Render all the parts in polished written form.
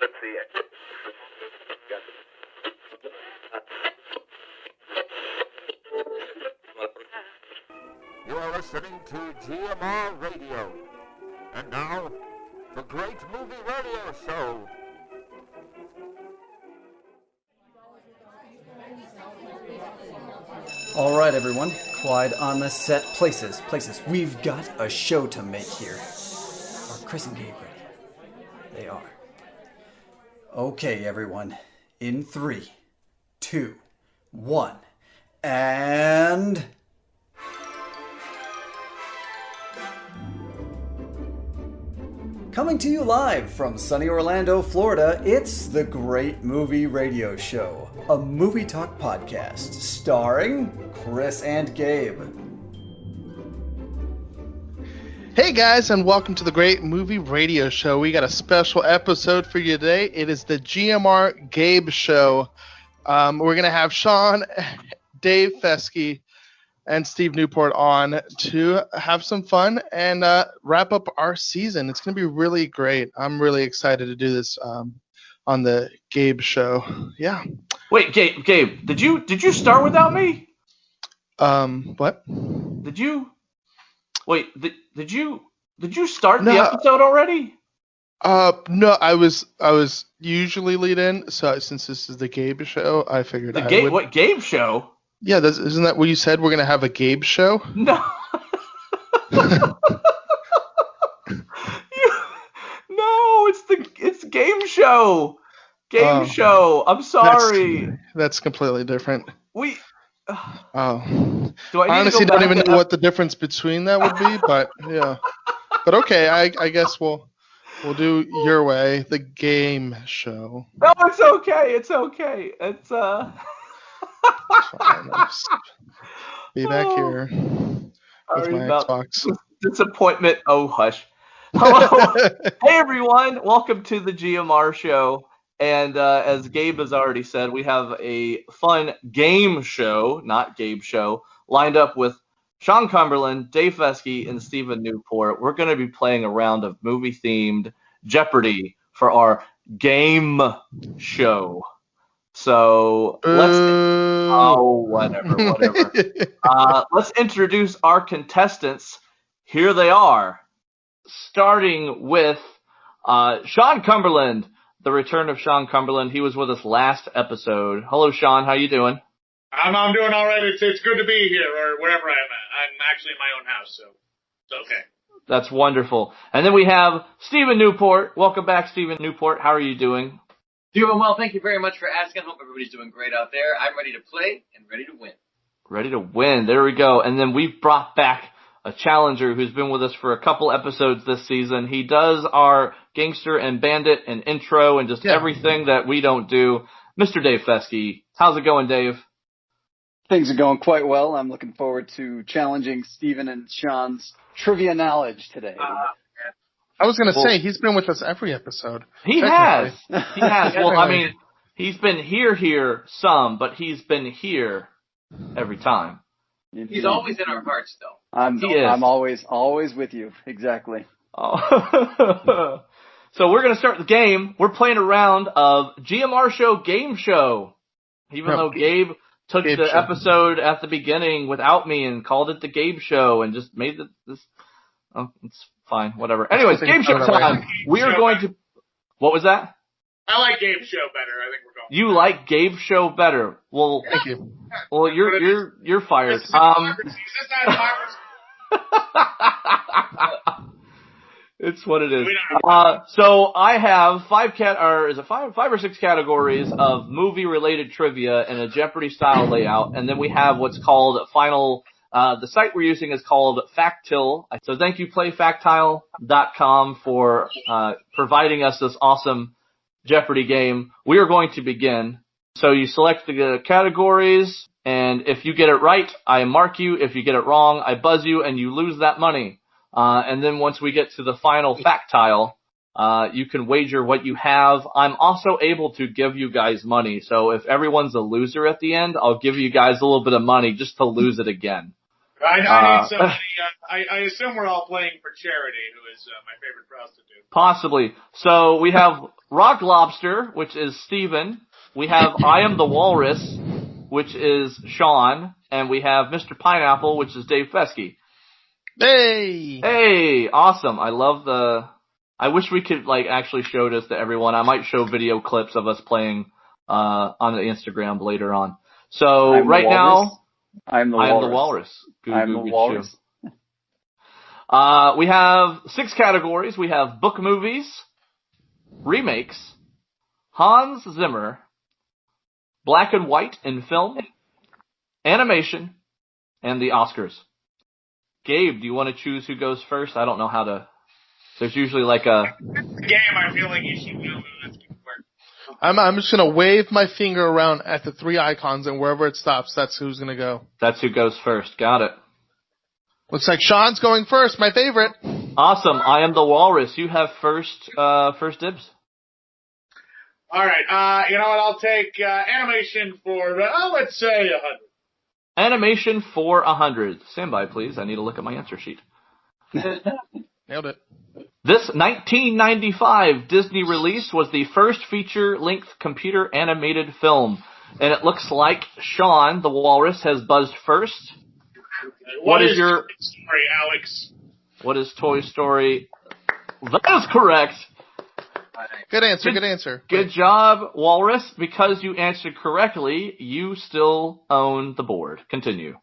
Let's see. You are listening to GMR Radio. And now, the Great Movie Radio Show. All right, everyone. Quiet on the set. Places. We've got a show to make here. Are Chris and Gabe ready? They are. Okay, everyone. In 3, 2, 1, and... Coming to you live from sunny Orlando, Florida, it's the Great Movie Radio Show, a movie talk podcast starring Chris and Gabe. Hey guys, and welcome to the Great Movie Radio Show. We got a special episode for you today. It is the GMR Gabe Show. We're going to have Sean, Dave Fesky, and Steve Newport on to have some fun and wrap up our season. It's going to be really great. I'm really excited to do this on the Gabe Show. Yeah. Wait, Gabe, did you start without me? What? Did you start the episode already? No, I was usually lead in, so since this is the Gabe Show, I figured What Gabe Show? Yeah, isn't that what you said? We're going to have a Gabe Show? No. No, it's Game Show. Game Show. I'm sorry. That's completely different. Do I honestly don't even know what the difference between that would be, but yeah. But okay, I guess we'll do your way, the Game Show. No, it's okay. It's okay. It's Be back here with my Xbox. Disappointment. Oh, hush. Hello. Hey, everyone. Welcome to the GMR show. And as Gabe has already said, we have a fun game show, not Gabe show, lined up with Sean Cumberland, Dave Fesky, and Stephen Newport. We're going to be playing a round of movie-themed Jeopardy for our game show. So whatever. Let's introduce our contestants. Here they are. Starting with Sean Cumberland, the return of Sean Cumberland. He was with us last episode. Hello, Sean. How you doing? I'm doing all right. It's good to be here or wherever I'm at. I'm actually in my own house, so it's okay. That's wonderful. And then we have Stephen Newport. Welcome back, Stephen Newport. How are you doing? Doing well. Thank you very much for asking. Hope everybody's doing great out there. I'm ready to play and ready to win. Ready to win. There we go. And then we've brought back a challenger who's been with us for a couple episodes this season. He does our gangster and bandit and intro and just everything that we don't do. Mr. Dave Fesky. How's it going, Dave? Things are going quite well. I'm looking forward to challenging Stephen and Sean's trivia knowledge today. I was going to say, he's been with us every episode. He has. Well, I mean, he's been here some, but he's been here every time. He's always in our hearts, though. I'm always with you. Exactly. Oh. So we're going to start the game. We're playing a round of GMR Show Game Show. Even though Gabe took the episode at the beginning without me and called it the Gabe Show and just made this. Oh, it's fine. Whatever. Anyways, Game Show time. We are going to. What was that? I like Gabe Show better. I think we're going. You like Gabe Show better? Well, thank you. Well, you're fired. It's what it is. So I have five or six categories of movie-related trivia in a Jeopardy-style layout, and then we have what's called final. The site we're using is called Factil. So thank you, playfactile.com, for providing us this awesome Jeopardy game. We are going to begin. So you select the categories, and if you get it right, I mark you. If you get it wrong, I buzz you, and you lose that money. And then once we get to the final factile, you can wager what you have. I'm also able to give you guys money. So if everyone's a loser at the end, I'll give you guys a little bit of money just to lose it again. I need somebody. I assume we're all playing for charity, who is my favorite prostitute. Possibly. So we have Rock Lobster, which is Steven. We have I Am the Walrus, which is Sean. And we have Mr. Pineapple, which is Dave Fesky. Hey! Hey, awesome. I wish we could, actually show this to everyone. I might show video clips of us playing, on the Instagram later on. So, right now, I'm the Walrus. I'm the Walrus. We have 6 categories. We have book movies, remakes, Hans Zimmer, black and white in film, animation, and the Oscars. Gabe, do you want to choose who goes first? I don't know how to. There's usually a game. I feel like you should know that's going to work. I'm just gonna wave my finger around at the 3 icons, and wherever it stops, that's who's gonna go. That's who goes first. Got it. Looks like Sean's going first. My favorite. Awesome. I Am the Walrus. You have first dibs. All right. You know what? I'll take animation for let's say 100. Animation for 100. Stand by, please. I need to look at my answer sheet. Nailed it. This 1995 Disney release was the first feature-length computer animated film. And it looks like Sean, the Walrus, has buzzed first. What is your Toy Story, Alex? What is Toy Story? That is correct. Good answer. Good job, Walrus. Because you answered correctly, you still own the board. Continue.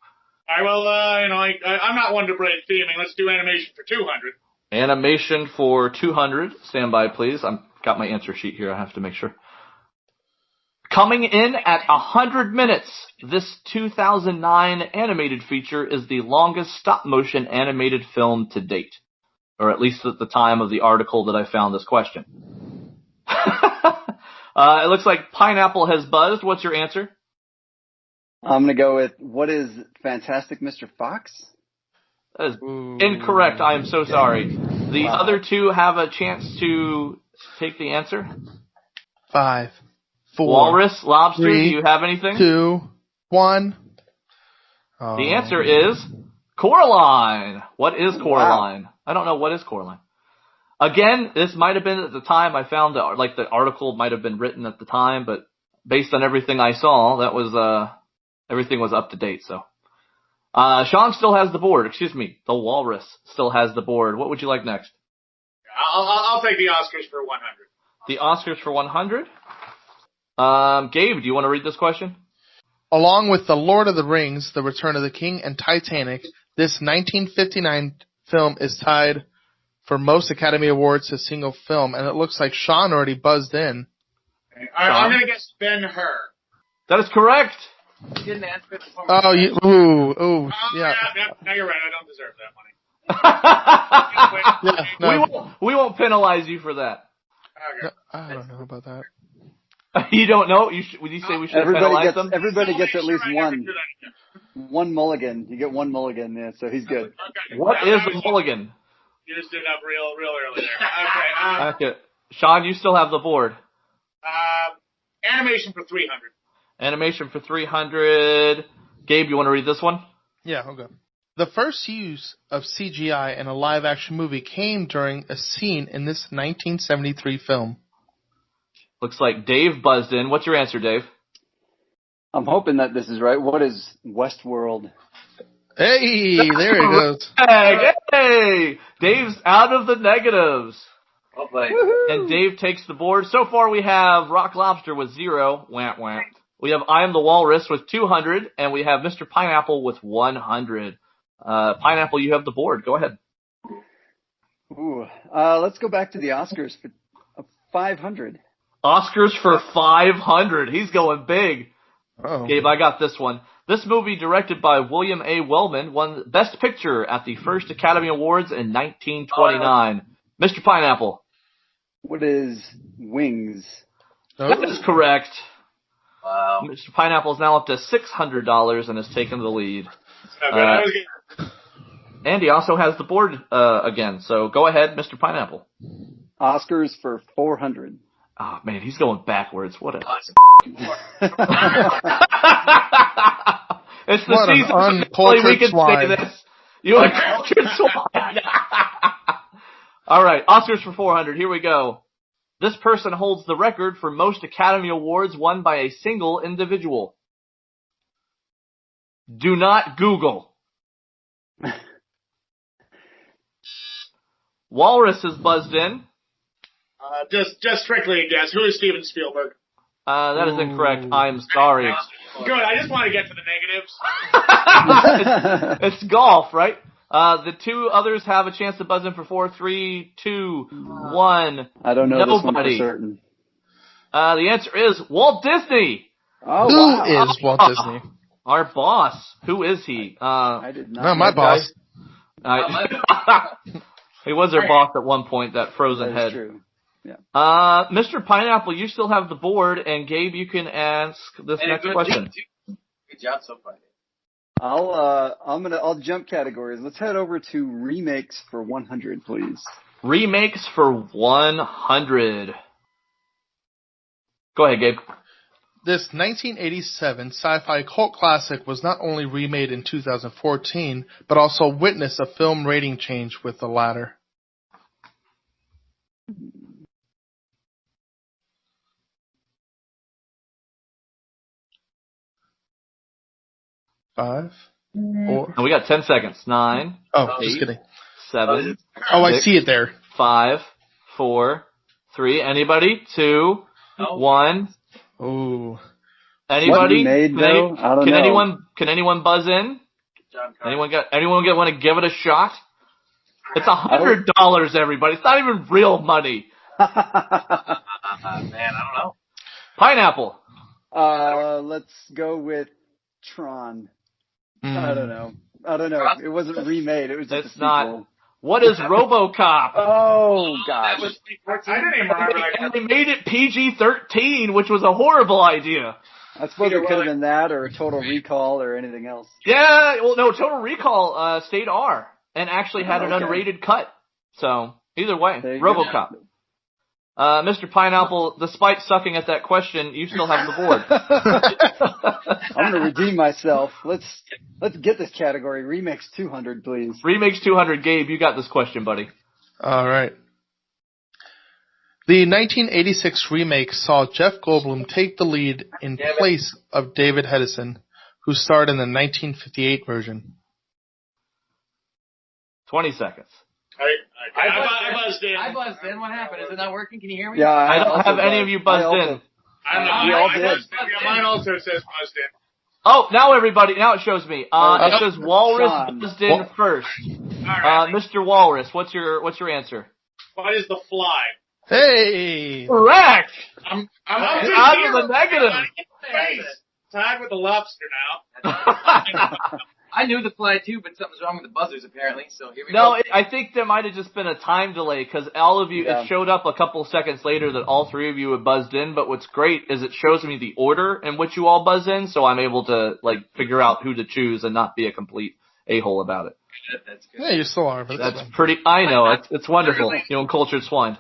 All right, well, I'm not one to break theming. Let's do animation for 200. Animation for 200. Stand by, please. I've got my answer sheet here. I have to make sure. Coming in at 100 minutes, this 2009 animated feature is the longest stop-motion animated film to date. Or at least at the time of the article that I found this question. It looks like Pineapple has buzzed. What's your answer? I'm going to go with, what is Fantastic Mr. Fox? That is incorrect. I am so sorry. The other two have a chance to take the answer. 5, 4. Walrus, Lobster, 3, do you have anything? 2, 1. The answer is Coraline. What is Coraline? Wow. I don't know what is Coraline. Again, this might have been at the time I found the article might have been written at the time, but based on everything I saw, that was everything was up to date. So, Sean still has the board. Excuse me, the Walrus still has the board. What would you like next? I'll take the Oscars for 100. The Oscars for 100. Gabe, do you want to read this question? Along with The Lord of the Rings, The Return of the King, and Titanic, this 1959 film is tied for most Academy Awards to a single film, and it looks like Sean already buzzed in. Okay. I'm going to guess Ben-Hur. That is correct. You didn't answer it before. Oh, yeah. Now you're right. I don't deserve that money. Yeah, no. We won't penalize you for that. Okay. I don't know about that. You don't know? Would you say we should penalize them? Everybody gets at least one mulligan. You get one mulligan, yeah, so he's good. Okay. What is a mulligan? You just did it up real early there. Okay. Okay. Sean, you still have the board. Animation for 300. Animation for 300. Gabe, you want to read this one? Yeah, okay. The first use of CGI in a live-action movie came during a scene in this 1973 film. Looks like Dave buzzed in. What's your answer, Dave? I'm hoping that this is right. What is Westworld? Hey, there he goes. Hey! Dave's out of the negatives. Well played. And Dave takes the board. So far we have Rock Lobster with 0. Wah, wah. We have I Am the Walrus with 200. And we have Mr. Pineapple with 100. Pineapple, you have the board. Go ahead. Ooh. Let's go back to the Oscars for 500. Oscars for 500. He's going big. Oh. Gabe, I got this one. This movie, directed by William A. Wellman, won Best Picture at the first Academy Awards in 1929. Mr. Pineapple. What is Wings? That is correct. Wow. Mr. Pineapple is now up to $600 and has taken the lead. And he also has the board again. So go ahead, Mr. Pineapple. Oscars for 400. Oh, man, he's going backwards. What a... It's the what season. An uncultured we can swine. say this. You uncultured swine. All right, Oscars for 400. Here we go. This person holds the record for most Academy Awards won by a single individual. Do not Google. Walrus is buzzed in. Just strictly a guess. Who is Steven Spielberg? That is incorrect. I'm sorry. Good. I just want to get to the negatives. It's golf, right? The two others have a chance to buzz in for 4, 3, 2, 1. I don't know this one for Nobody. certain. The answer is Walt Disney. Oh, Who wow. is Walt Disney? Our boss. Who is he? I did not. No, my know boss. He was our boss at one point, that frozen That is head. true. Yeah. Mr. Pineapple, you still have the board, and Gabe, you can ask this And a next good question. lead, too. Good job so far. I'll jump categories. Let's head over to remakes for 100, please. Remakes for 100. Go ahead, Gabe. This 1987 sci-fi cult classic was not only remade in 2014, but also witnessed a film rating change with the latter. Five, four. And we got 10 seconds. 9, Oh, 8, just kidding. 7, Oh, I 6, see it there. 5, 4, 3. Anybody? 2, 1. Oh, Anybody? Remade, though? I don't know. Can anyone buzz in? John Anyone want to give it a shot? It's $100, everybody. It's not even real money. Man, I don't know. Pineapple. Let's go with Tron. I don't know. It wasn't remade. It was just a It's sequel. not. What is RoboCop? Oh, gosh. I didn't even remember that. And they made it PG-13, which was a horrible idea. I suppose it could have been that or Total Recall or anything else. Yeah, well, no, Total Recall stayed R and actually had an Okay. unrated cut. So, either way, There you go. RoboCop. Mr. Pineapple, despite sucking at that question, you still have the board. I'm going to redeem myself. Let's get this category. Remakes 200, please. Remakes 200, Gabe, you got this question, buddy. all right. The 1986 remake saw Jeff Goldblum take the lead in place of David Hedison, who starred in the 1958 version. 20 seconds. I buzzed in. I buzzed in. What happened? Is it not working? Can you hear me? Yeah, I don't also have any of you buzzed in. We all did. Mine also says buzzed in. Oh, now it shows me. It says Walrus Sean. buzzed in first. All right. Mr. Walrus, what's your answer? What is the fly? Hey! Correct! I'm Out of the negative. Tied with the lobster now. I knew the fly too, but something's wrong with the buzzers apparently. So here we No, go. I think there might have just been a time delay because all of you, Yeah. it showed up a couple seconds later that all three of you had buzzed in. But what's great is it shows me the order in which you all buzz in, so I'm able to figure out who to choose and not be a complete a-hole about it. That's good. Yeah, you still are, but That's pretty. I know it's wonderful. Cultured swine.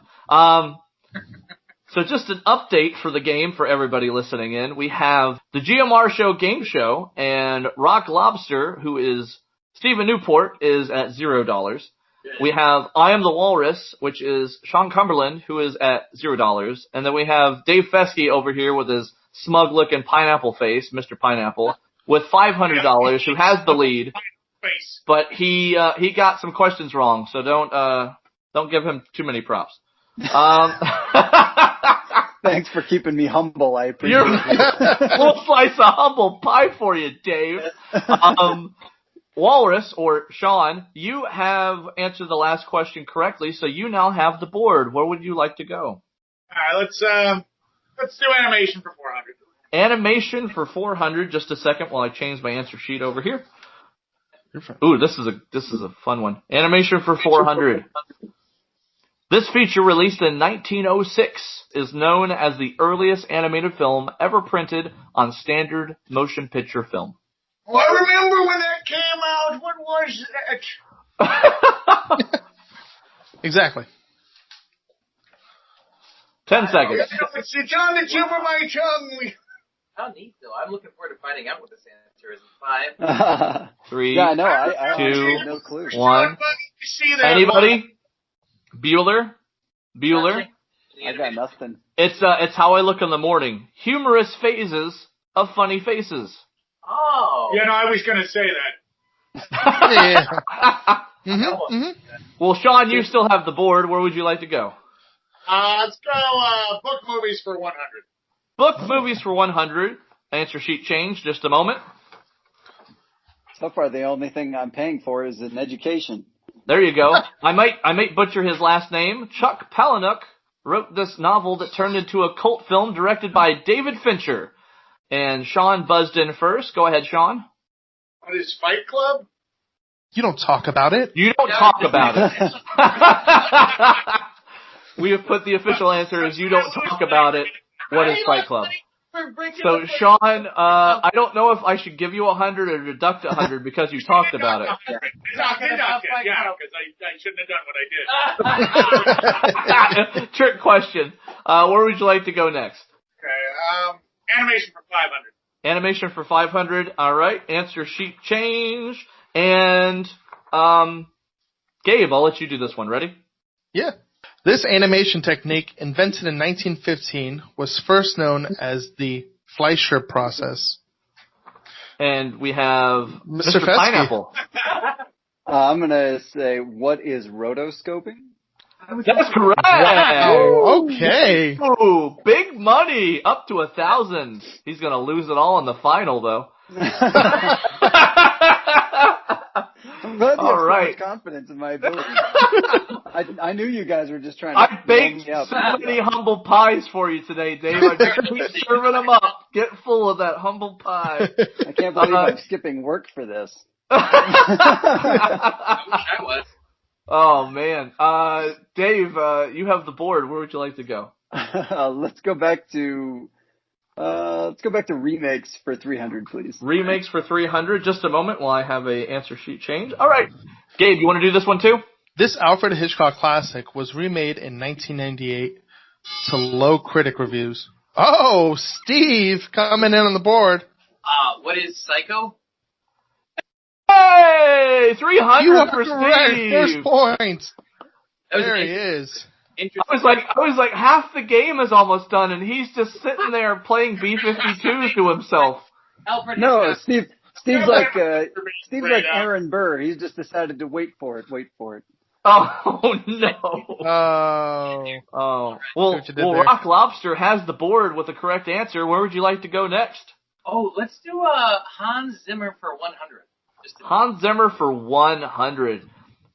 So just an update for the game for everybody listening in. We have the GMR Show game show, and Rock Lobster, who is Stephen Newport, is at $0. We have I Am The Walrus, which is Sean Cumberland, who is at $0. And then we have Dave Fesky over here with his smug-looking pineapple face, Mr. Pineapple, with $500, who has the lead. Face. But he got some questions wrong, so don't give him too many props. Thanks for keeping me humble. I appreciate it. Little slice of humble pie for you, Dave. Walrus, or Sean, you have answered the last question correctly, so you now have the board. Where would you like to go? All right, let's do animation for 400. Animation for 400. Just a second while I change my answer sheet over here. You're fine. Ooh, this is a fun one. Animation for 400. This feature, released in 1906, is known as the earliest animated film ever printed on standard motion picture film. Well, I remember when that came out. What was that? Exactly. 10 seconds. It's on the tip of my tongue. How neat though. I'm looking forward to finding out what this answer is. 5. 3, Yeah, I know. I honestly 2, have no clue. 1. You see that? Anybody? Bueller? I got nothing. It's How I Look in the Morning. Humorous phases of funny faces. Oh. Yeah, no, I was going to say that. Yeah. Well, Sean, you still have the board. Where would you like to go? Let's go book movies for 100. Book movies for 100. Answer sheet change. Just a moment. So far, the only thing I'm paying for is an education. There you go. I might butcher his last name. Chuck Palahniuk wrote this novel that turned into a cult film directed by David Fincher. And Sean buzzed in first. Go ahead, Sean. What is Fight Club? You don't talk about it. You don't talk about it. We have put the official answer as you don't talk about it. What is Fight Club? So, Sean, I don't know if I should give you 100 or deduct 100 because you talked about it. Yeah, because I shouldn't have done what I did. Trick question. Where would you like to go next? Okay, animation for 500. Animation for 500. All right. Answer sheet change. And Gabe, I'll let you do this one. Ready? Yeah. This animation technique, invented in 1915, was first known as the Fleischer process. And we have Mr. Mr. Pineapple. I'm going to say, what is rotoscoping? That's correct. Wow. Okay. Ooh, big money. Up to 1,000. He's going to lose it all in the final, though. I'm glad you have so right. much confidence in my ability. I knew you guys were just trying to I baked blow me up. so many humble pies for you today, Dave. I just keep serving them up. Get full of that humble pie. I can't believe I'm skipping work for this. I was. Oh, man. Dave, you have the board. Where would you like to go? Let's go back to remakes for 300, please. Remakes for 300. Just a moment while I have a answer sheet change. All right. Gabe, you want to do this one too? This Alfred Hitchcock classic was remade in 1998 to low critic reviews. Oh, Steve coming in on the board. What is Psycho? Hey, 300 You are for correct. Steve. First point. That was There an he is. interesting. I was like, half the game is almost done, and he's just sitting there playing B-52 to himself. Alfred No, Hitchcock. Steve's like Aaron Burr. He's just decided to wait for it. Oh no. Oh. Well, what you did there. Rock Lobster has the board with the correct answer. Where would you like to go next? Oh, let's do Hans Zimmer for 100. Hans Zimmer for 100.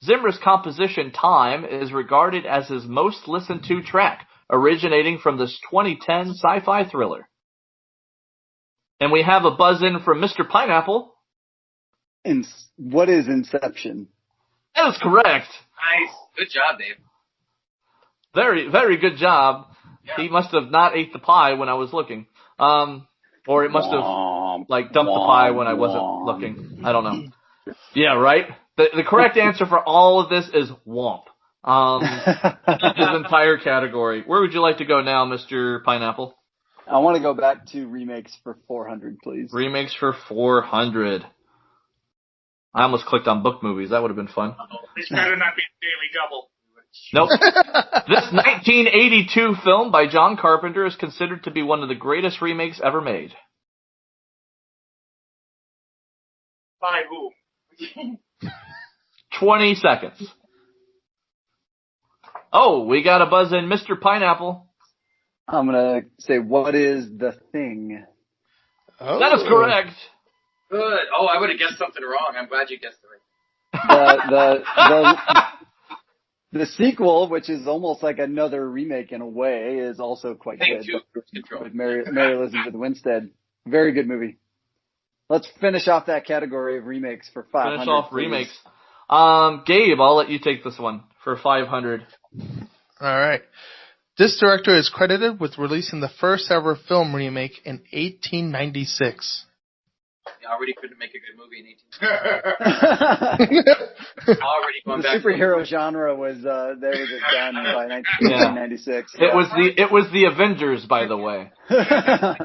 Zimmer's composition Time is regarded as his most listened to track, originating from this 2010 sci-fi thriller. And we have a buzz in from Mr. Pineapple. What is Inception? That is correct. Nice. Good job, Dave. Very, very good job. Yeah. He must have not ate the pie when I was looking. Or it must have dumped the pie when I wasn't looking. I don't know. Yeah, right? The correct answer for all of this is womp. His entire category. Where would you like to go now, Mr. Pineapple? I want to go back to remakes for 400, please. Remakes for 400. I almost clicked on book movies. That would have been fun. This better not be a daily double. Nope. This 1982 film by John Carpenter is considered to be one of the greatest remakes ever made. By who? 20 seconds. Oh, we got a buzz in. Mr. Pineapple. I'm going to say, what is The Thing? Oh. That is correct. Good. Oh, I would have guessed something wrong. I'm glad you guessed it right. The sequel, which is almost like another remake in a way, is also quite good. With Mary Elizabeth Winstead. Very good movie. Let's finish off that category of remakes for 500. Finish off please. remakes. Gabe, I'll let you take this one for 500. All right. This director is credited with releasing the first ever film remake in 1896. He already couldn't make a good movie in 1896. Already going the back. Superhero genre was done by 1996. It was the Avengers, by the way. From a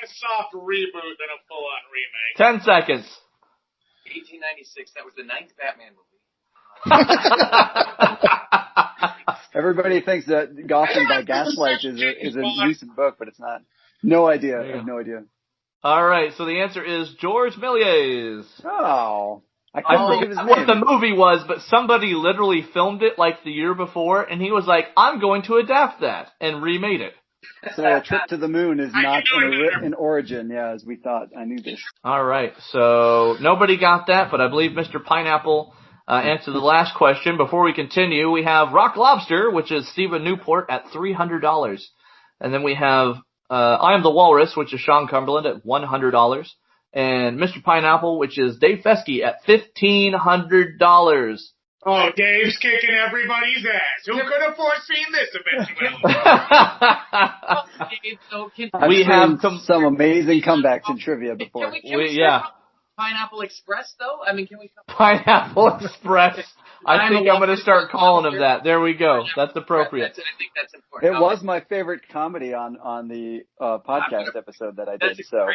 soft reboot than a full-on remake. 10 seconds. 1896. That was the 9th Batman movie. Everybody thinks that Gotham by Gaslight is a recent book, but it's not. No idea. I have no idea. All right, so the answer is George Méliès. Oh. I couldn't think of his name. What the movie was, but somebody literally filmed it like the year before, and he was like, I'm going to adapt that, and remade it. So A Trip to the Moon is not an origin, as we thought. I knew this. All right, so nobody got that, but I believe Mr. Pineapple answered the last question. Before we continue, we have Rock Lobster, which is Stephen Newport, at $300. And then we have I Am the Walrus, which is Sean Cumberland, at $100. And Mr. Pineapple, which is Dave Fesky, at $1,500. Oh, Dave's kicking everybody's ass. Who could have foreseen this eventually? We have some amazing comebacks in trivia before. Can we Pineapple Express, though? I mean, can we... Pineapple Express. I think I'm going to start calling him that. There we go. That's appropriate. I think that's important. It was my favorite comedy on the podcast episode that I did. So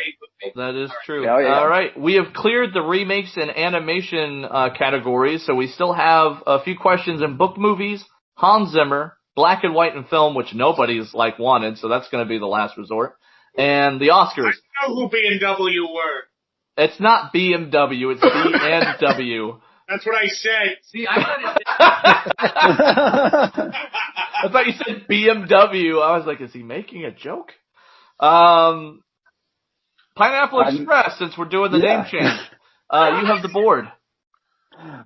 that is true. Yeah. All right. We have cleared the remakes and animation categories, so we still have a few questions in book movies, Hans Zimmer, black and white and film, which nobody's wanted, so that's going to be the last resort, and the Oscars. I know who B&W were. It's not BMW, it's B&W. That's what I said. See, I thought you said BMW. I was like, is he making a joke? Pineapple Express, since we're doing the name change. You have the board.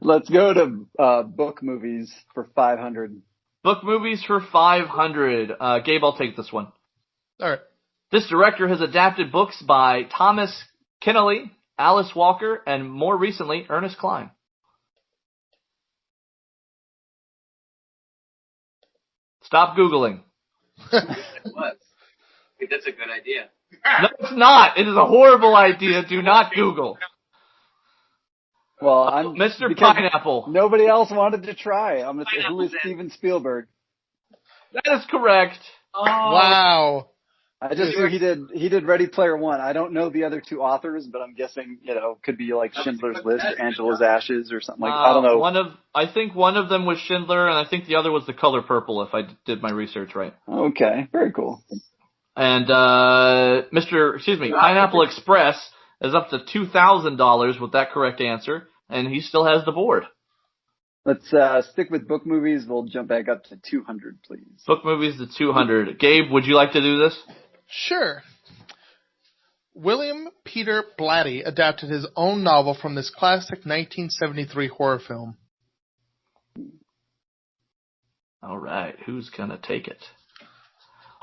Let's go to book movies for 500. Book movies for 500. Gabe, I'll take this one. All right. This director has adapted books by Thomas Keneally, Alice Walker, and more recently, Ernest Cline. Stop Googling. It was. That's a good idea. No, it's not. It is a horrible idea. Do not Google. Well, Mr. Pineapple. Nobody else wanted to try. I'm going to say, who is Steven Spielberg? That is correct. Oh. Wow. I just knew he did Ready Player One. I don't know the other two authors, but I'm guessing, could be like Schindler's List, Angela's Ashes, or something like that. I don't know. I think one of them was Schindler, and I think the other was The Color Purple, if I did my research right. Okay, very cool. And Pineapple Express is up to $2,000 with that correct answer, and he still has the board. Let's stick with book movies. We'll jump back up to 200, please. Book movies to 200. Gabe, would you like to do this? Sure. William Peter Blatty adapted his own novel from this classic 1973 horror film. All right, who's gonna take it?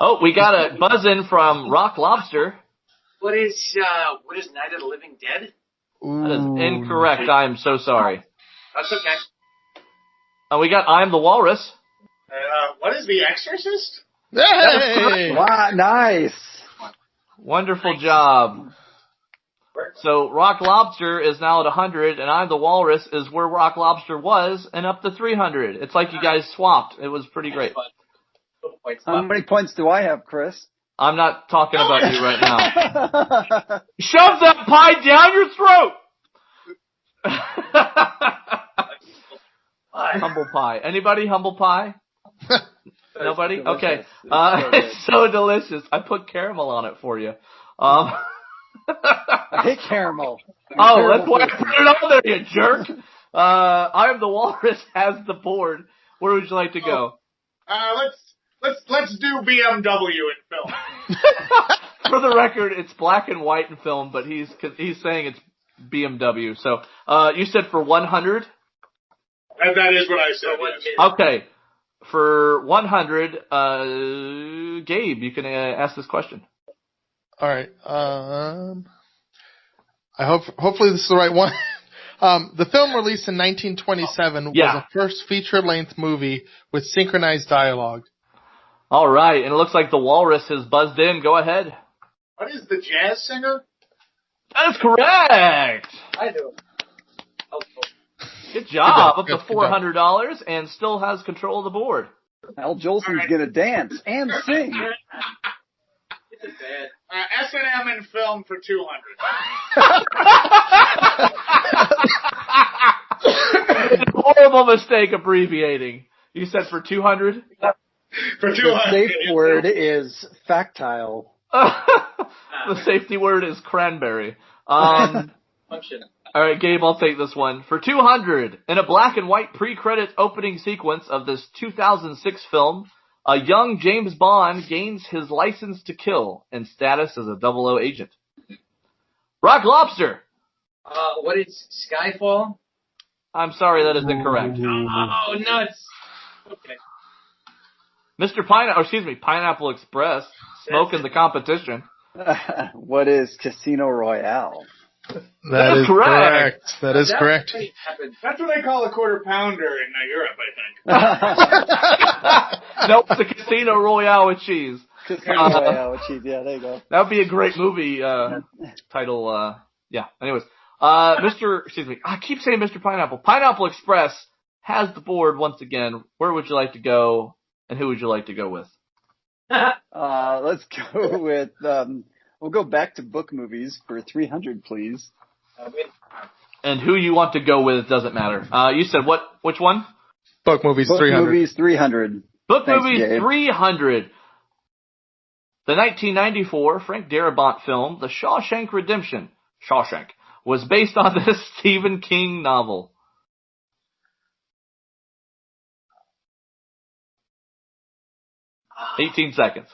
Oh, we got a buzz in from Rock Lobster. What is Night of the Living Dead? Ooh. That is incorrect. I am so sorry. That's okay. We got I Am the Walrus. What is The Exorcist? Hey! Wow, nice. Wonderful job. So Rock Lobster is now at 100, and I Am the Walrus is where Rock Lobster was, and up to 300. It's like you guys swapped. It was pretty great. How many points do I have, Chris? I'm not talking about you right now. Shove that pie down your throat! Humble pie. Anybody humble pie? Nobody? Delicious. Okay. It's so delicious. I put caramel on it for you. I hate caramel. That's why I put it on there, you jerk. I Am the Walrus has the board. Where would you like to go? Let's do BMW in film. For the record, it's black and white in film, but he's saying it's BMW. So, you said for 100? That is what I said. Okay. For 100, Gabe, you can ask this question. All right. Hopefully this is the right one. The film released in 1927 was the first feature-length movie with synchronized dialogue. All right, and it looks like the Walrus has buzzed in. Go ahead. What is the jazz singer? That is correct. I do. Good job. Up to $400 and still has control of the board. Al Jolson's going to dance and sing. S&M in film for 200. Horrible mistake abbreviating. You said for 200? For 200. The safe word is factile. The safety word is cranberry. Function. All right, Gabe, I'll take this one. For 200, in a black and white pre-credit opening sequence of this 2006 film, a young James Bond gains his license to kill and status as a 00 agent. Rock Lobster. What is Skyfall? I'm sorry, that is incorrect. Oh, nuts. Okay. Pineapple Express, smoking the competition. What is Casino Royale? That is correct. That is correct. That's what they call a quarter pounder in Europe, I think. Nope, it's a Casino Royale with cheese. Casino Royale with cheese, yeah, there you go. That would be a great movie title. Yeah, anyways. I keep saying Mr. Pineapple. Pineapple Express has the board once again. Where would you like to go, and who would you like to go with? Let's go with, we'll go back to book movies for 300, please. And who you want to go with doesn't matter. You said what? Which one? Book movies, Book 300. movies, 300. Book Thanks, movies, Gabe. 300. The 1994 Frank Darabont film, The Shawshank Redemption, was based on this Stephen King novel. – 18 seconds.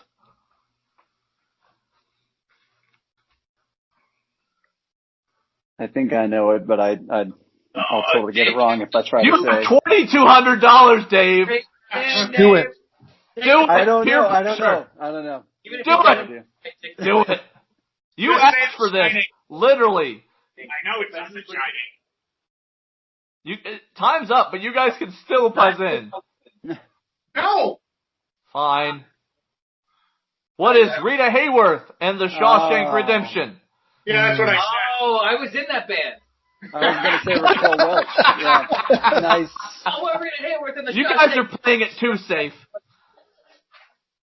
I think I know it, but I'll totally get it wrong if I try to You say. have $2,200, Dave. Do it. Do it. I don't Peer know. I don't pressure. know. I don't know. Even if Do you it. do. Do it. You This asked man's for this. shining. Literally. I know it's not the Shining. Time's up, but you guys can still buzz in. No! Fine. What is Rita Hayworth and the Shawshank Redemption? Yeah, that's what I said. Oh, I was in that band. I was going to say Raquel Welch. Yeah. Nice. Oh, we're in Hayworth in the You guys are playing it too safe.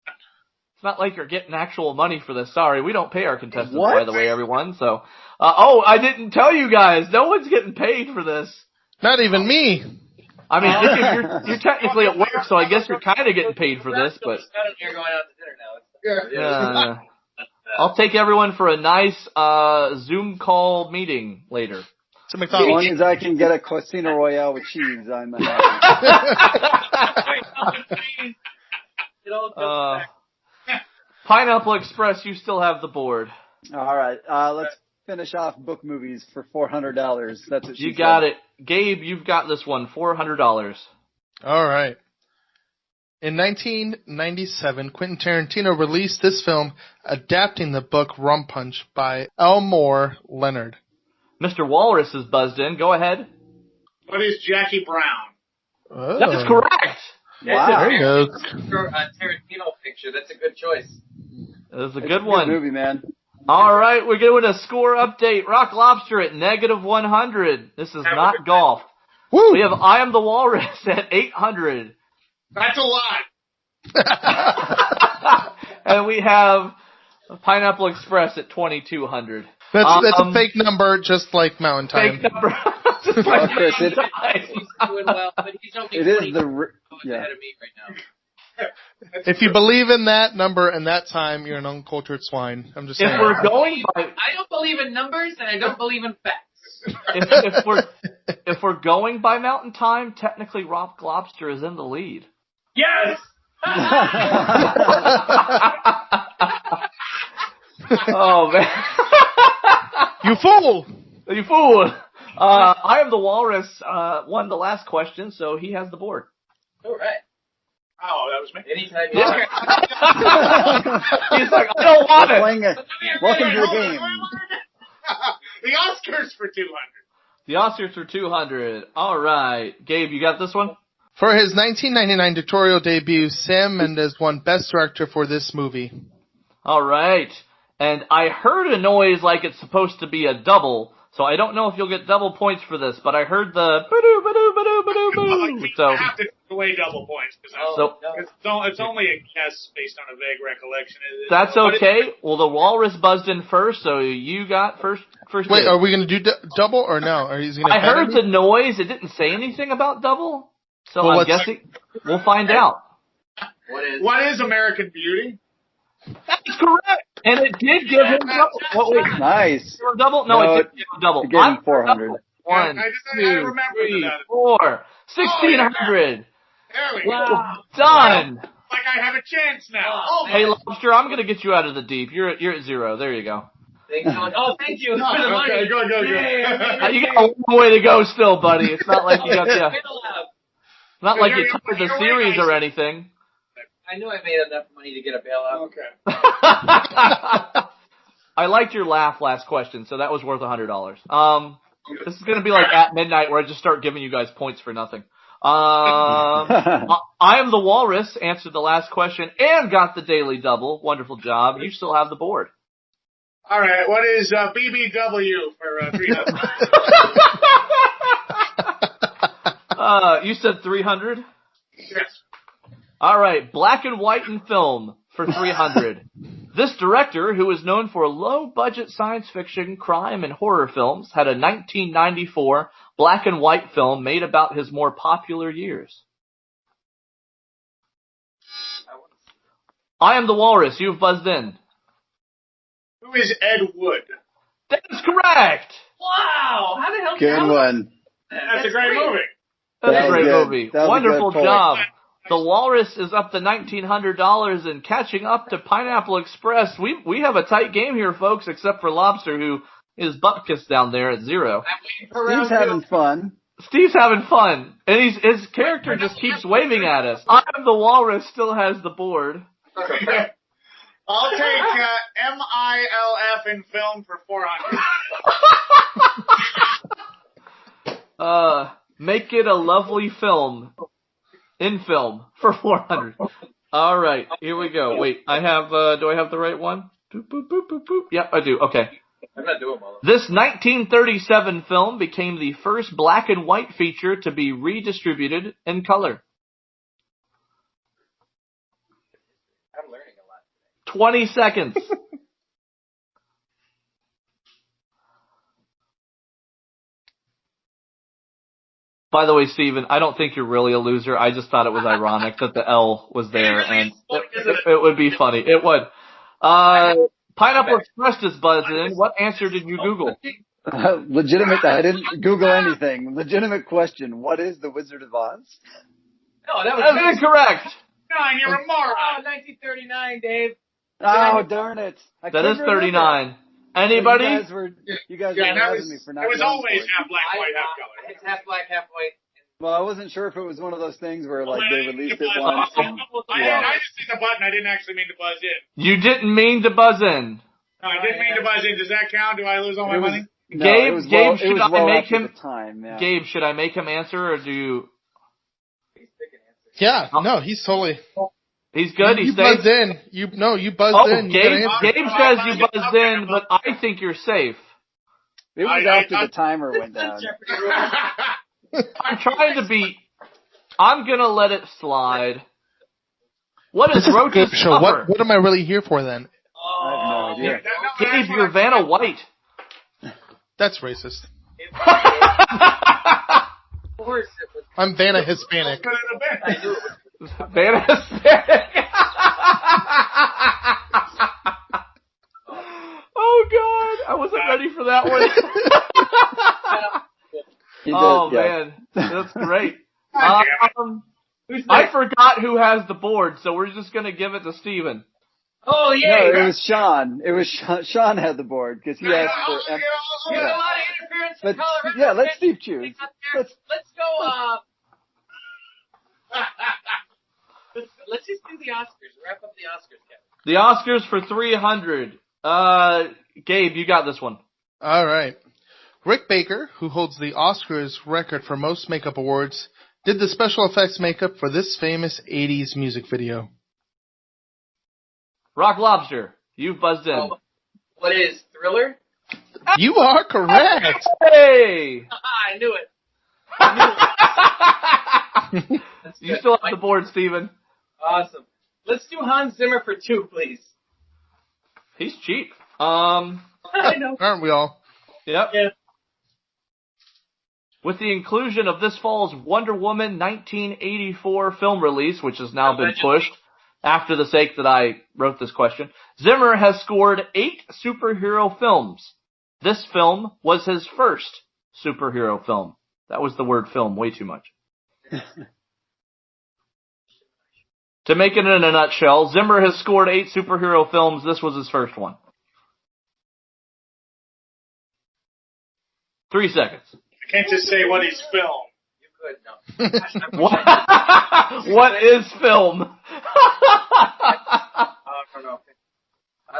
It's not like you're getting actual money for this. Sorry, we don't pay our contestants, What? by the way, everyone. So, I didn't tell you guys. No one's getting paid for this. Not even me. I mean, you're technically at work, so I guess you're kind of getting paid for this, but You're going out to dinner now. I'll take everyone for a nice Zoom call meeting later. To As McDonald's. long as I can get a Casino Royale with cheese, I'm happy. It all goes back. Pineapple Express, you still have the board. All right, let's finish off book movies for $400. That's what she You said. got it. Gabe, you've got this one, $400. All right. In 1997, Quentin Tarantino released this film adapting the book Rum Punch by Elmore Leonard. Mr. Walrus is buzzed in. Go ahead. What is Jackie Brown? Oh. That's correct. Wow. There you go. For a Tarantino picture, that's a good choice. That is a It's good one. movie, man. All right, we're doing a score update. Rock Lobster at -100. This is not golf. Woo! We have I Am The Walrus at 800. That's a lot. And we have Pineapple Express at 2200. That's a fake number, just like Mountain Time. Fake number. Just like Chris, Mountain Time. He's doing well, but he's only It is 20 the yeah. ahead of me right now. If you believe in that number and that time, you're an uncultured swine. I'm just saying. If we're going by I don't believe in numbers, and I don't believe in facts. if we're going by Mountain Time, technically Rock Lobster is in the lead. Yes! Oh man. You fool! You fool! I Am The Walrus won the last question, so he has the board. All right. Oh, that was me. Anytime. Yeah. He's like, I don't want it. Welcome to the game. The Oscars for 200. The Oscars are 200. All right. Gabe, you got this one? For his 1999 directorial debut, Sam Mendes won Best Director for this movie. All right. And I heard a noise like it's supposed to be a double, so I don't know if you'll get double points for this, but I heard the ba-doo, ba-doo, ba-doo, ba-doo, ba-doo. We So, have to take away double points because it's only a guess based on a vague recollection. that's okay. Well, the Walrus buzzed in first, so you got first Wait, dibs. are we going to do double or no? Or he's going to I heard the noise. It didn't say anything about double. So Well, I'm guessing we'll find out. What is American Beauty? That's correct. And it did give him double. Oh, wait. Nice. Give him double? No, it did give him double. It gave him I'm 400. One, I two, remember 3, that. 4, 1,600. There we go. Wow. Done. Like I have a chance now. Oh, Hey, Lobster, I'm going to get you out of the deep. You're at 0. There you go. Thank you. Oh, thank you. no, okay, good. You got a long way to go still, buddy. It's not like you got not like you covered the series or anything. I knew I made enough money to get a bailout. Okay. I liked your laugh last question, so that was worth $100. This is going to be like at midnight where I just start giving you guys points for nothing. I Am The Walrus answered the last question and got the daily double. Wonderful job. You still have the board. All right. What is BBW for 300? You said 300? Yes. All right. Black and white in film for 300. This director, who is known for low-budget science fiction, crime, and horror films, had a 1994 black and white film made about his more popular years. I Am The Walrus. You've buzzed in. Who is Ed Wood? That is correct. Wow! How the hell? Good one. That's a great movie. That's a great good. movie. That was a Wonderful good pull. job. The Walrus is up to $1,900 and catching up to Pineapple Express. We have a tight game here, folks, except for Lobster, who is butt kissed down there at 0. Steve's having fun. Steve's having fun, and his character just keeps waving at us. I Am The Walrus still has the board. I'll take MILF in film for 400. Make it a lovely film. In film for 400. All right, here we go. Wait, I have. Do I have the right one? Boop, boop, boop, boop, boop. Yep, I do. Okay. I'm not doing well. This 1937 film became the first black and white feature to be redistributed in color. I'm learning a lot. 20 seconds. By the way, Steven, I don't think you're really a loser. I just thought it was ironic that the L was there, and it would be funny. It would. Pineapple Express is buzzed in. What answer did you Google? Legitimate. I didn't Google anything. Legitimate question. What is the Wizard of Oz? No, that was incorrect. Nine, you're a moron. Oh, 1939, Dave. Oh, darn it. That is 39. Anybody? You guys were mad me for not It was going always for it. half black, white, half color. It's half black, half white. Well, I wasn't sure if it was one of those things where like they released it I once. just hit the button. I didn't actually mean to buzz in. You didn't mean to buzz in. No, I didn't mean to buzz in. Does that count? Do I lose all my money? Gabe, should I make him? Yeah. Gabe, should I make him answer, or do you? Yeah, no, he's totally. He's good. You buzzed in. You buzzed in. Gabe says you buzzed in, but I think you're safe. It was after the timer went down. I'm trying to be. I'm gonna let it slide. What is Roach's show? What am I really here for then? I have no idea. Gabe, you're Vanna White. That's racist. I'm Vanna Hispanic. Vanna Hispanic. Oh God, I wasn't ready for that one. Oh man, that's great. I forgot who has the board, so we're just gonna give it to Steven. Oh yeah. No, it was Sean. It was Sean had the board because he asked for. A lot of interference from Colorado. Yeah, let Steve choose. Let's go. Let's just do the Oscars. Wrap up the Oscars, Kevin. The Oscars for 300. Gabe, you got this one. All right. Rick Baker, who holds the Oscars record for most makeup awards, did the special effects makeup for this famous 80s music video. Rock Lobster, you've buzzed in. Oh, what is Thriller? You are correct. Hey! I knew it. You still have the board, Steven. Awesome. Let's do Hans Zimmer for 2, please. He's cheap. I know. Aren't we all? Yep. Yeah. With the inclusion of this fall's Wonder Woman 1984 film release, which has now been pushed after the sake that I wrote this question, Zimmer has scored 8 superhero films. This film was his first superhero film. That was the word film way too much. To make it in a nutshell, Zimmer has scored 8 superhero films. This was his first one. 3 seconds. I can't just say what he's filmed. You could, no. What is film? I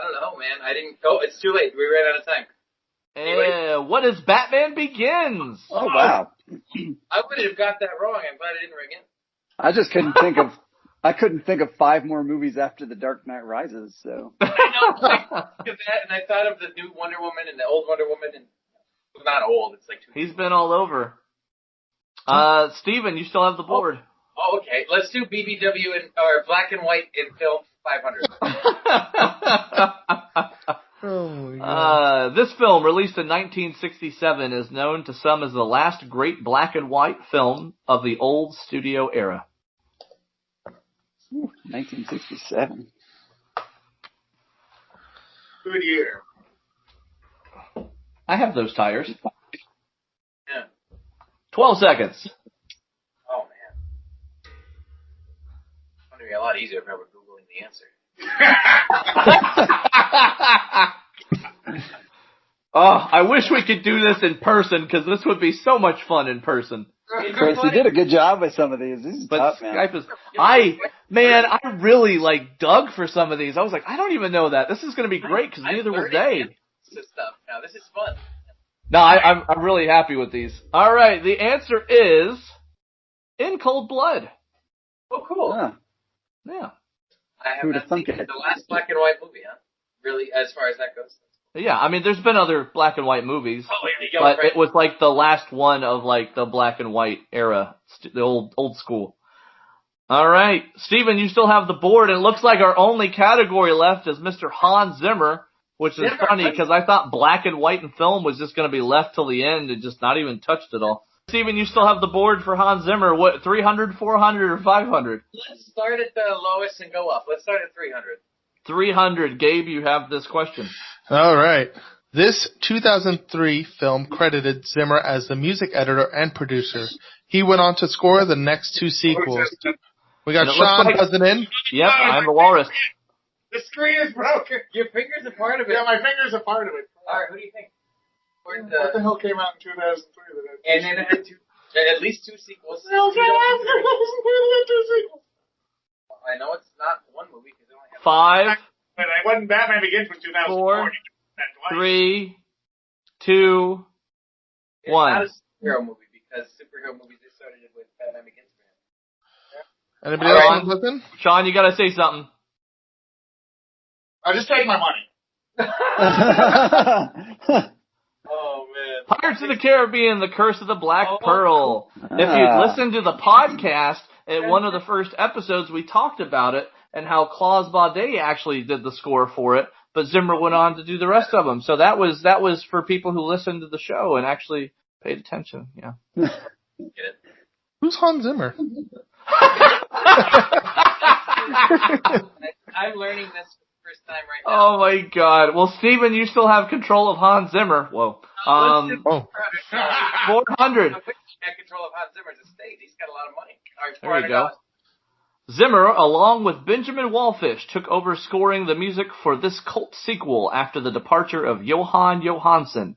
don't know, man. I didn't go. It's too late. We ran out of time. Anyway. What is Batman Begins? Oh, wow. I would have got that wrong. I'm glad I didn't ring in. I just couldn't think of 5 more movies after The Dark Knight Rises, so. I know. I think of that, and I thought of the new Wonder Woman and the old Wonder Woman, and it's not old. It's like 2 He's been all over. Steven, you still have the board. Oh, okay. Let's do BBW or black and white in film 500. Oh my God. This film, released in 1967, is known to some as the last great black and white film of the old studio era. 1967. Good year. I have those tires. Yeah. 12 seconds. Oh, man. It's going to be a lot easier if I were Googling the answer. Oh, I wish we could do this in person, because this would be so much fun in person. Chris, you did a good job with some of these. This is But tough, man. Skype is... I really, dug for some of these. I was like, I don't even know that. This is going to be great, because neither will they. Stuff. Now, this is fun. No, I'm really happy with these. All right, the answer is In Cold Blood. Oh, cool. Huh. Yeah. I have Who'd not have thunk seen it? the last black and white movie, huh? Really, as far as that goes. Yeah, I mean, there's been other black and white movies, Oh, there you go. but Right. it was like the last one of the black and white era, the old school. All right, Steven, you still have the board, and it looks like our only category left is Mr. Hans Zimmer, which is funny because I thought black and white in film was just going to be left till the end and just not even touched at all. Steven, you still have the board for Hans Zimmer. What, 300, 400, or 500? Let's start at the lowest and go up. Let's start at 300. 300. Gabe, you have this question. All right. This 2003 film credited Zimmer as the music editor and producer. He went on to score the next 2 sequels. We got Sean buzzing in. Yep, I'm the Walrus. The screen is broken. Your finger's a part of it. Yeah, my finger's a part of it. All right, who do you think? What the hell came out in 2003? And then it had at least 2 sequels. I know it's not one movie because it only has 5, But I wasn't Batman Begins from 2004. 4, 3, 2, 1. It's not a superhero movie because superhero movies just started with Batman Begins. Anybody All else right. want to listen? Sean, you got to say something. I'll just take my money. Oh, man. Pirates of the Caribbean, The Curse of the Black Pearl. If you'd listened to the podcast, at one of the first episodes, we talked about it and how Claus Baudet actually did the score for it, but Zimmer went on to do the rest of them. So that was for people who listened to the show and actually paid attention. Yeah. Get it? Who's Hans Zimmer? I'm learning this for the first time right now. Oh my God. Well, Steven, you still have control of Hans Zimmer. Whoa. 400. I had control of Hans Zimmer's estate. He's got a lot of money. All right, There you go. Zimmer, along with Benjamin Wallfisch, took over scoring the music for this cult sequel after the departure of Johan Johansson,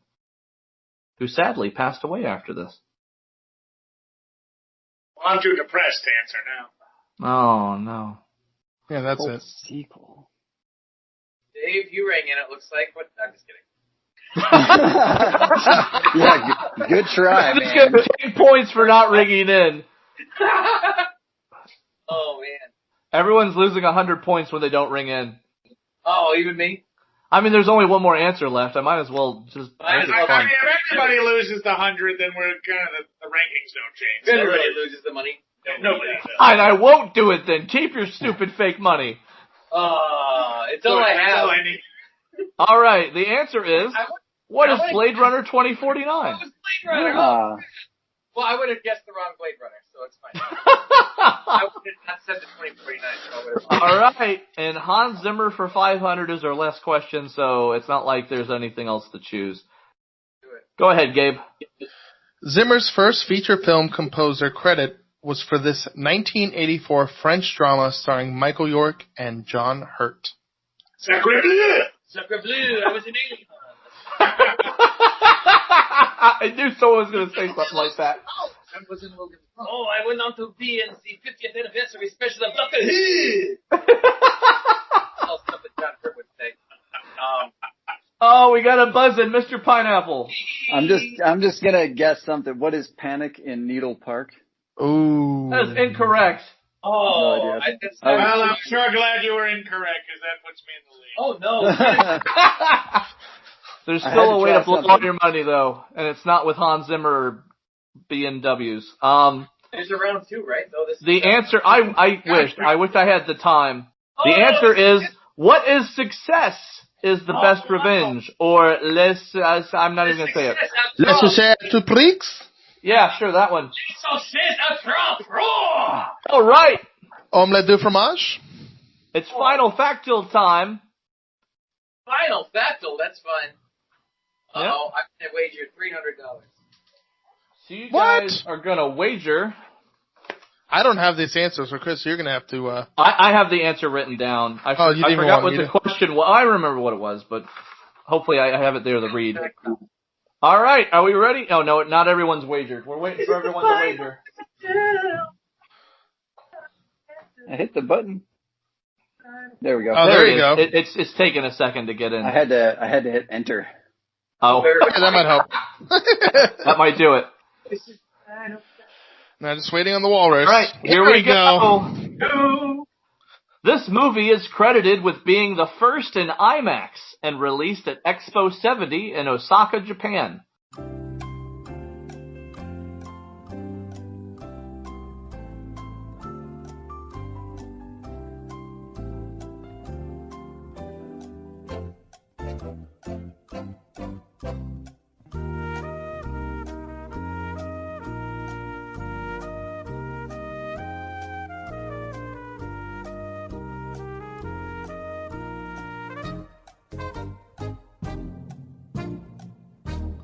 who sadly passed away after this. Well, I'm too depressed to answer now. Oh, no. Yeah, that's it. Sequel. Dave, you rang in, it looks like. What? I'm just kidding. Yeah, good try, I'm just man. going to take points for not ringing in. Oh, man. Everyone's losing 100 points when they don't ring in. Oh, even me? I mean, there's only one more answer left. I might as well just Might make as it well. fun. I mean, if everybody loses the 100, then we're kind of the rankings don't change. Everybody loses the money. Nobody does. And I won't do it then. Keep your stupid fake money. It's all I That's have. all I need. All right, the answer is, what is Blade Runner 2049? Blade Runner. Well, I would have guessed the wrong Blade Runner, so it's fine. I would have not said the 2049. All right, and Hans Zimmer for 500 is our last question, so it's not like there's anything else to choose. Go ahead, Gabe. Zimmer's first feature film composer credit was for this 1984 French drama starring Michael York and John Hurt. Sacre bleu! Sacre bleu! I was an alien. I knew someone was going to say something like that. Oh, I went on to be in the 50th anniversary special of Doctor Who. All stuff that John Hurt would say. Oh, we got a buzz-in, Mr. Pineapple. I'm just gonna guess something. What is Panic in Needle Park? Ooh. That is incorrect. Oh, No idea. Well, I'm sure glad you were incorrect, because that puts me in the lead. Oh, no. There's I still had a to way try to blow all something. your money, though, and it's not with Hans Zimmer or BMWs. There's a round 2, right? Oh, this The answer, I wish I had the time. The answer is, what is success is the best revenge, or I'm not even going to say it. Laissez to prix? Yeah, sure, that one. So says a trump. Roar! All right. Omelette de fromage? It's final factual time. Final factual, that's fine. Yep. Uh-oh, I'm going to wager $300. So you What? guys are going to wager. I don't have this answer, so Chris, you're going to have to... I have the answer written down. I Oh, you didn't even forgot want what me the question was. I remember what it was, but hopefully I have it there to read. All right, are we ready? Oh, no, not everyone's wagered. We're waiting for everyone to wager. I hit the button. There we go. Oh, there it you is. go. It's taking a second to get in. I had to hit enter. Oh, Okay, that might help. that might do it. Now just waiting on the walrus. All right, here we go. No. This movie is credited with being the first in IMAX and released at Expo 70 in Osaka, Japan.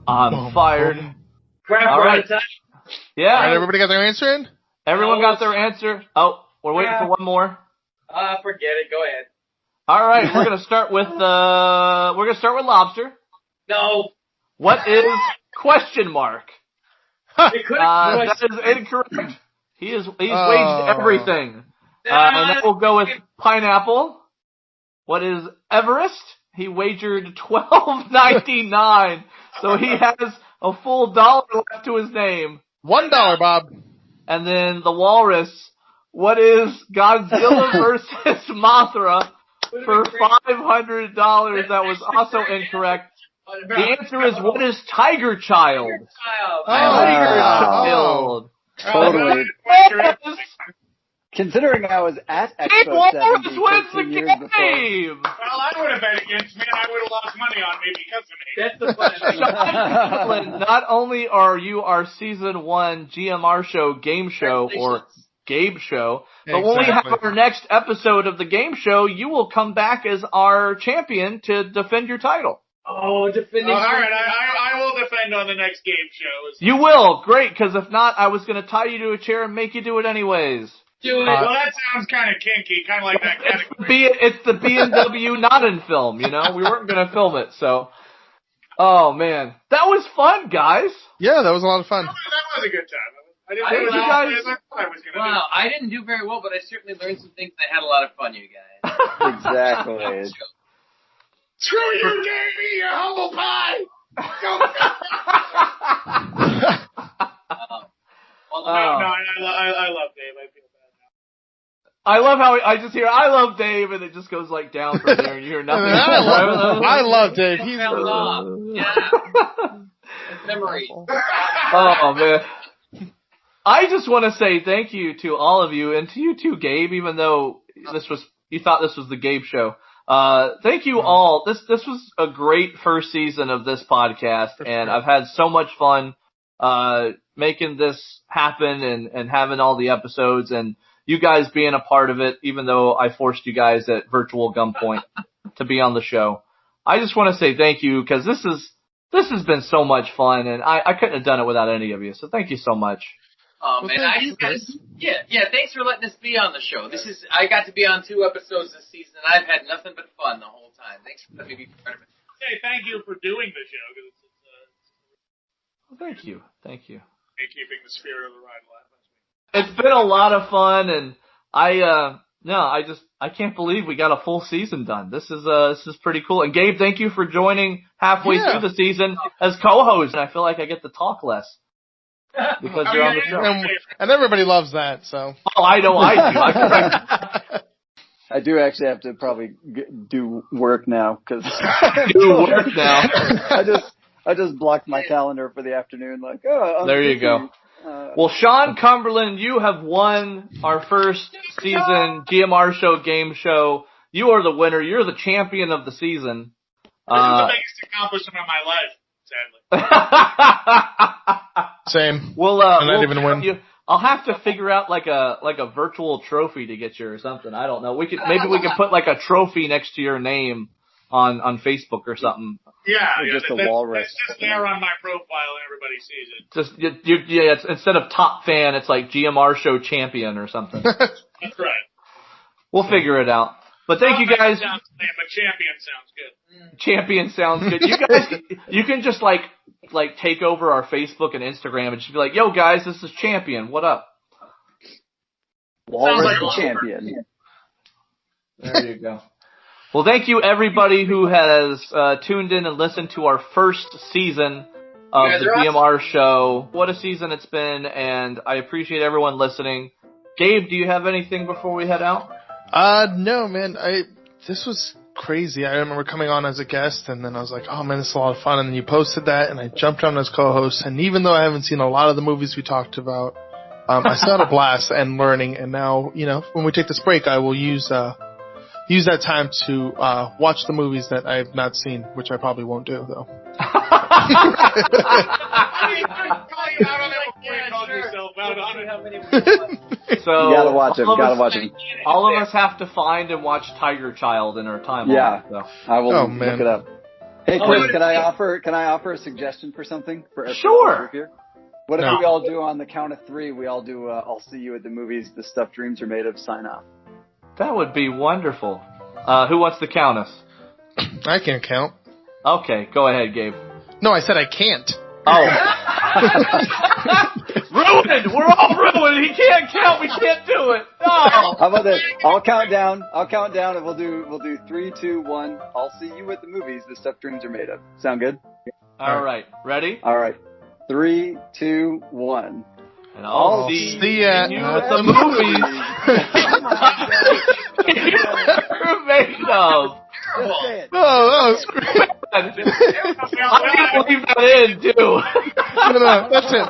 I'm fired. Crap, All we're right. out of time. Yeah. All right, everybody got their answer in? Everyone got their answer? Oh, we're waiting for one more. Forget it. Go ahead. All right, we're gonna start with Lobster. No. What is question mark? It could That is incorrect. He's waged everything. And then we'll go with Pineapple. What is Everest? He wagered $12.99, so he has a full $1 left to his name. $1, Bob. And then the Walrus. What is Godzilla versus Mothra for $500? That was also incorrect. The answer is, what is Tiger Child? Tiger Child. Totally. Yes! Considering I was at Gabe Expo Walrus 70 wins the 13 years before. game! Well, I would have bet against me, and I would have lost money on me because of me. That's the fun. Sean, not only are you our season 1 GMR show, game show, or Gabe show, but when we have Exactly. our next episode of the game show, you will come back as our champion to defend your title. Oh, defending. All right, I will defend on the next game show. You will, great, because if not, I was going to tie you to a chair and make you do it anyways. Do it. Well, that sounds kind of kinky, kind of like that category. It's the BMW not in film, you know? We weren't going to film it, so. Oh, man. That was fun, guys. Yeah, that was a lot of fun. That was a good time. I didn't Thank do you as guys. well as I thought I was going to Wow, I didn't do very well, but I certainly learned some things and I had a lot of fun, you guys. Exactly. do. Screw you, Davey, you humble pie! Well, No, I love Dave. I feel bad now. I love how I just hear, I love Dave, and it just goes like down from there, and you hear nothing. I love Dave. He's fell off. Yeah. Memories. Oh, man. I just want to say thank you to all of you, and to you too, Gabe, even though you thought this was the Gabe show. Thank you all. This was a great first season of this podcast, and I've had so much fun, making this happen and having all the episodes and you guys being a part of it, even though I forced you guys at virtual gunpoint to be on the show. I just want to say thank you because this has been so much fun, and I couldn't have done it without any of you. So thank you so much. Well, and thanks for letting us be on the show. I got to be on 2 episodes this season, and I've had nothing but fun the whole time. Thanks for letting me be part of it. Hey, thank you for doing the show. Well, thank you. And keeping the spirit of the ride alive. It's been a lot of fun, and I can't believe we got a full season done. This is pretty cool. And Gabe, thank you for joining halfway through the season as co-host. And I feel like I get to talk less because you're on the show. And everybody loves that. So. Oh, I know I do. I do actually have to probably do work now because I just blocked my calendar for the afternoon. Like, there you go. Well, Sean Cumberland, you have won our first season GMR show game show. You are the winner. You're the champion of the season. This is the biggest accomplishment of my life, sadly. Same. We'll even win. I'll have to figure out like a virtual trophy to get you or something. I don't know. Maybe we could put like a trophy next to your name on Facebook or something. Yeah, just a walrus. It's just there on my profile and everybody sees it. It's, instead of top fan, it's like GMR show champion or something. That's right. We'll figure it out. But thank you guys. But champion sounds good. Champion sounds good. You guys, you can just like take over our Facebook and Instagram and just be like, "Yo guys, this is Champion. What up?" Walrus like champion. There you go. Well, thank you everybody who has tuned in and listened to our first season of the GMR show. What a season it's been, and I appreciate everyone listening. Gabe, do you have anything before we head out? No, man. This was crazy. I remember coming on as a guest, and then I was like, oh, man, this is a lot of fun. And then you posted that, and I jumped on as co-host. And even though I haven't seen a lot of the movies we talked about, I still had a blast and learning. And now, when we take this break, I will use that time to watch the movies that I have not seen, which I probably won't do, though. So you gotta watch him. All of us have to find and watch Tiger Child in our time. Yeah, so. I will look it up. Hey, Chris, can I offer a suggestion for something? Sure. What if we all do on the count of 3? We all do. I'll see you at the movies. The stuff dreams are made of. Sign off. That would be wonderful. Who wants to count us? I can't count. Okay, go ahead, Gabe. No, I said I can't. Oh. Ruined! We're all ruined! He can't count! We can't do it! No! How about this? I'll count down and we'll do 3, 2, 1. I'll see you at the movies. The stuff dreams are made of. Sound good? All right. Ready? All right. 3, 2, 1. And I'll see you at the movies. You're made of. Oh, that was great. I can leave that in, too. No, that's it.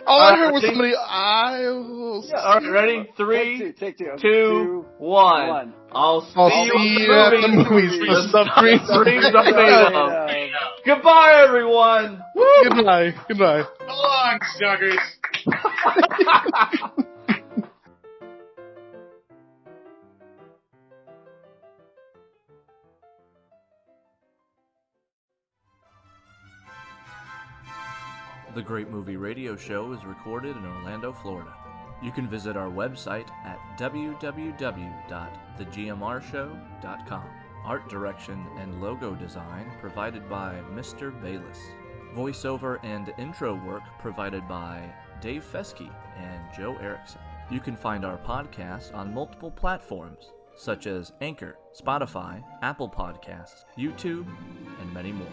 All I heard was somebody, All right, ready? 3, take 2, 2, 1. I'll see you at the movies. The stuff dreams are made of. Goodbye, everyone. Woo! Goodbye. So long, suckers. The Great Movie Radio Show is recorded in Orlando, Florida. You can visit our website at www.thegmrshow.com. Art direction and logo design provided by Mr. Bayless. Voiceover and intro work provided by Dave Fesky and Joe Erickson. You can find our podcast on multiple platforms such as Anchor, Spotify, Apple Podcasts, YouTube, and many more.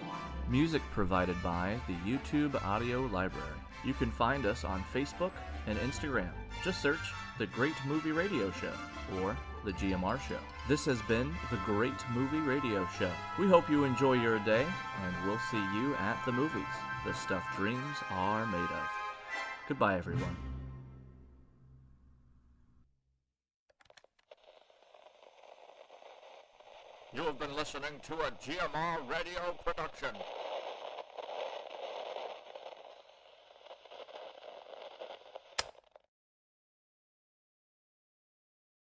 Music provided by the YouTube Audio Library. You can find us on Facebook and Instagram. Just search The Great Movie Radio Show or The GMR Show. This has been The Great Movie Radio Show. We hope you enjoy your day, and we'll see you at the movies. The stuff dreams are made of. Goodbye, everyone. You have been listening to a GMR radio production.